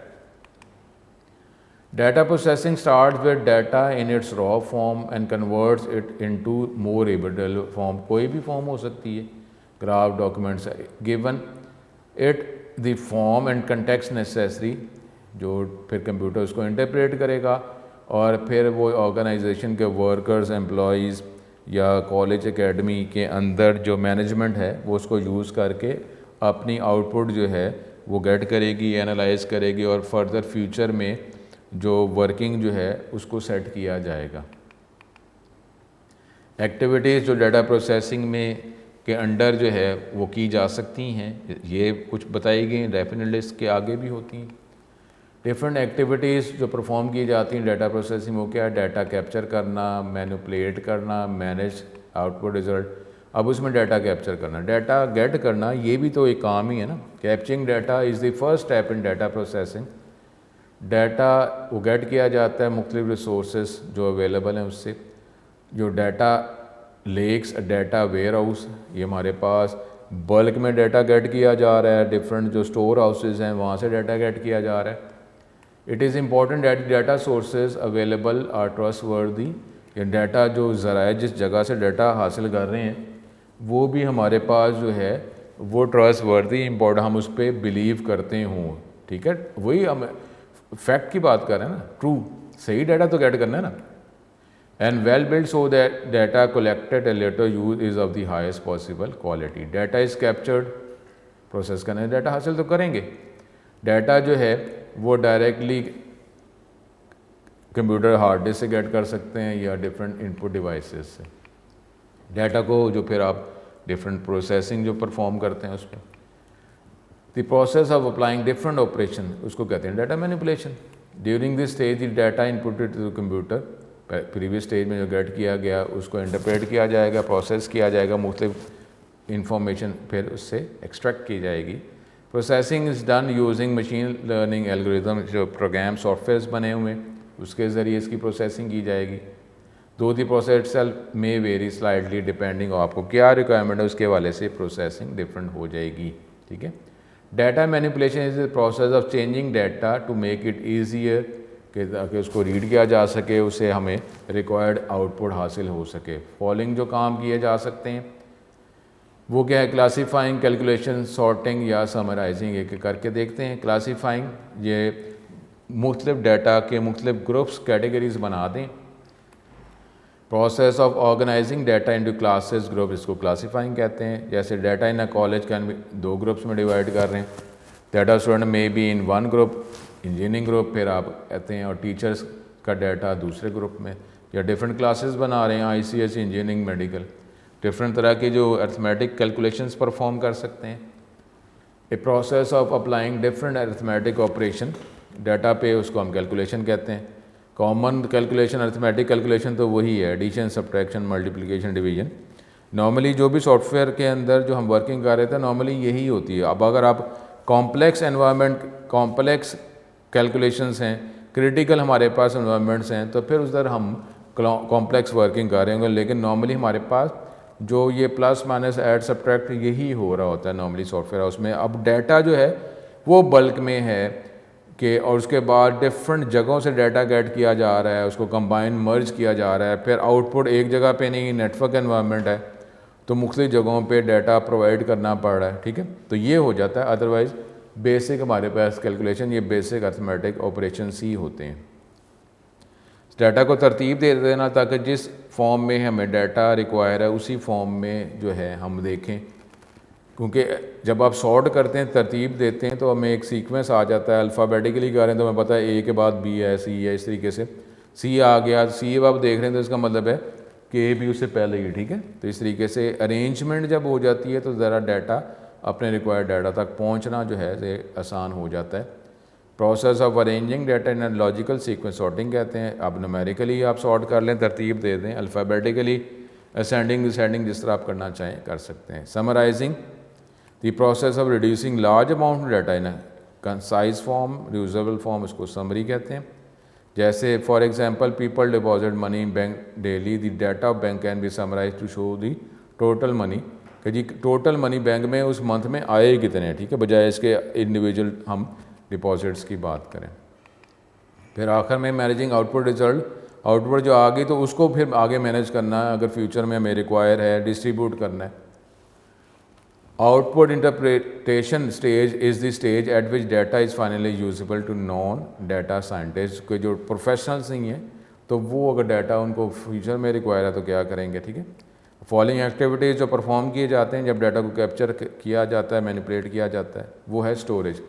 S1: Data processing start with data in its raw form and converts it into more able form. कोई भी फॉर्म हो सकती है, graph, documents, given it the form and context necessary, जो फिर कंप्यूटर उसको इंटरप्रेट करेगा और फिर वो ऑर्गेनाइजेशन के वर्कर्स, एम्प्लॉयज़ या कॉलेज एकेडमी के अंदर जो मैनेजमेंट है वो उसको यूज़ करके अपनी आउटपुट जो है वो गेट करेगी, एनालाइज करेगी और फर्दर फ्यूचर में जो वर्किंग जो है उसको सेट किया जाएगा। एक्टिविटीज़ जो डाटा प्रोसेसिंग में के अंडर जो है वो की जा सकती हैं, ये कुछ बताई गई, डेफिनेटली इसके आगे भी होती हैं। डिफरेंट एक्टिविटीज़ जो परफॉर्म की जाती हैं डाटा प्रोसेसिंग, वो क्या है, डाटा कैप्चर करना, मैनिपुलेट करना, मैनेज आउटपुट रिजल्ट। अब उसमें डाटा कैप्चर करना, डाटा गेट करना, ये भी तो एक काम ही है ना। Capturing data is the first step in data processing. Data वो गेट किया जाता है मुख्तलिफ रिसोर्सेज जो अवेलेबल हैं उससे। जो data lakes, data warehouse, ये हमारे पास बल्क में डाटा गेट किया जा रहा है, डिफरेंट जो स्टोर हाउसेज हैं वहाँ से डाटा गेट किया जा रहा है। It is important that data sources available are trustworthy, ये डाटा जो ज़राए जिस जगह से डाटा हासिल कर रहे हैं वो भी हमारे पास जो है वो ट्रस्टवर्दी इम्पॉर्टेंट, हम उस पर बिलीव करते हों, ठीक है। वही हम फैक्ट की बात कर रहे हैं ना, ट्रू, सही डाटा तो गेट करना है ना। And well build so that data collected and later use is of the highest possible quality. Data is captured, process करने डाटा हासिल तो करेंगे। डाटा जो है वो डायरेक्टली कंप्यूटर हार्ड डिस्क से गेट कर सकते हैं या डिफरेंट इनपुट डिवाइसेस से। डाटा को जो फिर आप डिफरेंट प्रोसेसिंग जो परफॉर्म करते हैं उस पर, the process of applying different operation, उसको कहते हैं data manipulation. During this stage the data inputted to the computer, previous stage में जो गेट किया गया उसको इंटरप्रेट किया जाएगा, प्रोसेस किया जाएगा, मुख्तलिफ इंफॉर्मेशन फिर उससे एक्सट्रैक्ट की जाएगी। Processing is done using machine learning algorithm, जो प्रोग्राम सॉफ्टवेयर्स बने हुए हैं उसके ज़रिए इसकी प्रोसेसिंग की जाएगी। दो the process itself may very slightly depending, आपको क्या रिक्वायरमेंट है उसके हवाले से प्रोसेसिंग डिफरेंट हो जाएगी, ठीक है। Data manipulation is the process of changing data to make it easier, कि ताकि उसको रीड किया जा सके, उससे हमें रिक्वायर्ड आउटपुट हासिल हो सके। फॉलोइंग जो काम किए जा सकते हैं वो क्या है, क्लासीफाइंग, कैलकुलेशन, सॉर्टिंग या समराइजिंग। एक करके देखते हैं। क्लासीफाइंग, ये मुख्तलिफ डाटा के मुख्तलिफ ग्रुप्स, कैटेगरीज बना दें। Process of organising data into classes group, इसको क्लासीफाइंग कहते हैं। जैसे data in a college can be, दो ग्रुप्स में डिवाइड कर रहे हैं। Data student may be in one group, engineering group फिर आप कहते हैं, और टीचर्स का डाटा दूसरे ग्रुप में। या डिफरेंट क्लासेस बना रहे हैं, ICSE, इंजीनियरिंग, मेडिकल, डिफरेंट तरह की जो अर्थमेटिक कैलकुलेशंस परफॉर्म कर सकते हैं। A process of applying different arithmetic operation, data पे उसको हम कैलकुलेशन कहते हैं। कॉमन कैलकुलेशन, अर्थमेटिक कैलकुलेशन तो वही है, addition, subtraction, multiplication, division. Normally जो भी सॉफ्टवेयर के अंदर जो हम वर्किंग कर रहे थे नॉर्मली यही होती है। अब अगर आप कॉम्प्लेक्स एनवायरनमेंट, कॉम्प्लेक्स कैलकुलेशंस हैं, क्रिटिकल हमारे पास एनवायरनमेंट्स हैं, तो फिर उधर हम कॉम्प्लेक्स वर्किंग कर रहे होंगे। लेकिन नॉर्मली हमारे पास जो ये प्लस माइनस ऐड सब्ट्रैक्ट यही हो रहा होता है नॉर्मली सॉफ्टवेयर हाउस में। अब डाटा जो है वो बल्क में है कि, और उसके बाद डिफरेंट जगहों से डाटा गेट किया जा रहा है, उसको कंबाइन मर्ज किया जा रहा है, फिर आउटपुट एक जगह पे नहीं, नेटवर्क एनवायरनमेंट है तो मुख्तलिफ जगहों पे डाटा प्रोवाइड करना पड़ रहा है। ठीक है, तो ये हो जाता है। अदरवाइज़ बेसिक हमारे पास कैलकुलेशन, ये बेसिक अर्थमेटिक ऑपरेशन ही होते हैं। डाटा को तरतीब दे देना ताकि जिस फॉर्म में हमें डाटा रिक्वायर है उसी फॉर्म में जो है हम देखें, क्योंकि जब आप सॉर्ट करते हैं, तरतीब देते हैं, तो हमें एक सीक्वेंस आ जाता है। अल्फ़ाबेटिकली कर रहे हैं तो हमें पता है ए के बाद बी है, सी है, इस तरीके से सी आ गया, सी अब आप देख रहे हैं तो इसका मतलब है कि ए भी उससे पहले ही। ठीक है, तो इस तरीके से अरेंजमेंट जब हो जाती है तो ज़रा डाटा, अपने रिक्वायर्ड डाटा तक पहुँचना जो है ये आसान हो जाता है। Process of arranging data in logical sequence sorting कहते हैं। अब न्यूमेरिकली आप सॉर्ट कर लें, तरतीब दे दें, अल्फ़ाबेटिकली असेंडिंग डिसेंडिंग जिस तरह आप करना चाहें कर सकते हैं। Summarising the process of reducing large amount of data in concise form, usable form, इसको समरी कहते हैं। जैसे for example people deposit money in bank daily, the data of bank can be summarise to show the total money, कि जी टोटल मनी बैंक में उस मंथ में आए कितने हैं। ठीक है, बजाय इसके इंडिविजुअल हम डिपॉजिट्स की बात करें। फिर आखिर में मैनेजिंग आउटपुट रिजल्ट, आउटपुट जो आ गई तो उसको फिर आगे मैनेज करना है, अगर फ्यूचर में हमें रिक्वायर है, डिस्ट्रीब्यूट करना है। Output interpretation stage is the stage at which data is finally usable to non data scientist, के जो प्रोफेशनल्स नहीं हैं तो वो अगर डाटा उनको फ्यूचर में रिक्वायर है तो क्या करेंगे। ठीक है, फॉलोइंग एक्टिविटीज़ जो परफॉर्म किए जाते हैं जब डाटा को कैप्चर किया जाता है, मैनिपुलेट किया जाता है, वो है स्टोरेज।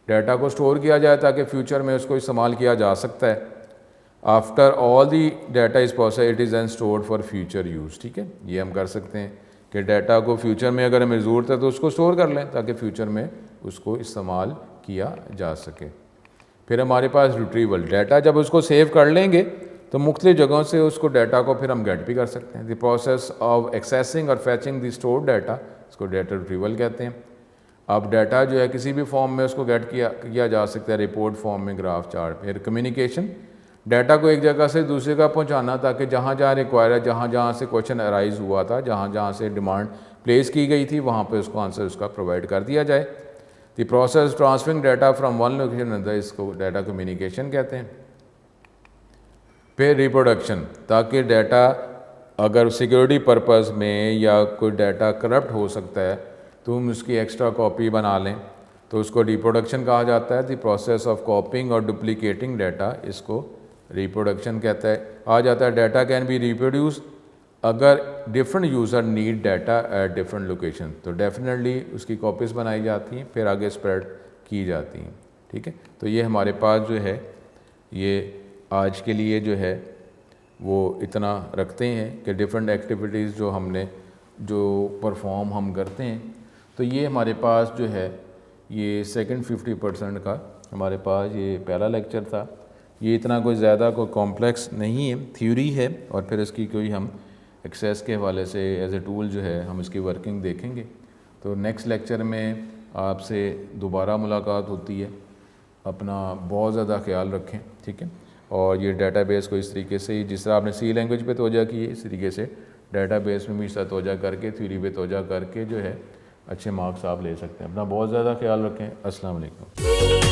S1: डाटा को स्टोर किया जाए ताकि फ्यूचर में उसको इस्तेमाल किया जा सकता है। After all the data is process it is then stored for future use. ठीक है, ये हम कर सकते हैं कि डाटा को फ्यूचर में अगर हमें ज़रूरत है तो उसको स्टोर कर लें ताकि फ्यूचर में उसको इस्तेमाल किया जा सके। फिर हमारे पास रिट्रीवल, डाटा जब उसको सेव कर लेंगे तो मुख्तलिफ जगहों से उसको डाटा को फिर हम गेट भी कर सकते हैं। द प्रोसेस ऑफ एक्सेसिंग और फैचिंग द स्टोर्ड डाटा, इसको डाटा रिट्रीवल कहते हैं। अब डाटा जो है किसी भी फॉर्म में उसको गेट किया जा सकता है, रिपोर्ट फॉर्म में, ग्राफ, चार्ट। फिर कम्युनिकेशन, डाटा को एक जगह से दूसरी जगह पहुंचाना ताकि जहाँ जहाँ रिक्वायर है, जहाँ जहाँ से क्वेश्चन अराइज हुआ था, जहाँ जहाँ से डिमांड प्लेस की गई थी, वहाँ पे उसको आंसर उसका प्रोवाइड कर दिया जाए। The process transferring data from one location another, इसको डाटा कम्युनिकेशन कहते हैं। फिर रिप्रोडक्शन, ताकि डाटा अगर सिक्योरिटी पर्पज़ में या कोई डाटा करप्ट हो सकता है तो हम उसकी एक्स्ट्रा कॉपी बना लें तो उसको रिप्रोडक्शन कहा जाता है। द प्रोसेस ऑफ कॉपिंग और डुप्लीकेटिंग डाटा, इसको रिप्रोडक्शन कहता है। आ जाता है डाटा कैन बी रिप्रोड्यूस, अगर different user need data at different location तो डेफिनेटली उसकी कॉपीज़ बनाई जाती हैं, फिर आगे स्प्रेड की जाती हैं। ठीक है, तो ये हमारे पास जो है ये आज के लिए जो है वो इतना रखते हैं कि डिफरेंट एक्टिविटीज़ जो हमने जो परफॉर्म हम करते हैं। तो ये हमारे पास जो है ये सेकंड 50% का हमारे पास ये पहला लेक्चर था। ये इतना कोई ज़्यादा कोई कॉम्प्लेक्स नहीं है, थ्योरी है, और फिर इसकी कोई हम एक्सेस के हवाले से एज ए टूल जो है हम इसकी वर्किंग देखेंगे। तो नेक्स्ट लेक्चर में आपसे दोबारा मुलाकात होती है। अपना बहुत ज़्यादा ख्याल रखें, ठीक है। और ये डाटाबेस को इस तरीके से, जिस तरह आपने सी लैंग्वेज पे तोजह की है, इस तरीके से डाटाबेस में भी इस तरह तोजह करके, थ्योरी पे तोजह करके जो है अच्छे मार्क्स आप ले सकते हैं। अपना बहुत ज़्यादा ख्याल रखें। अस्सलाम वालेकुम।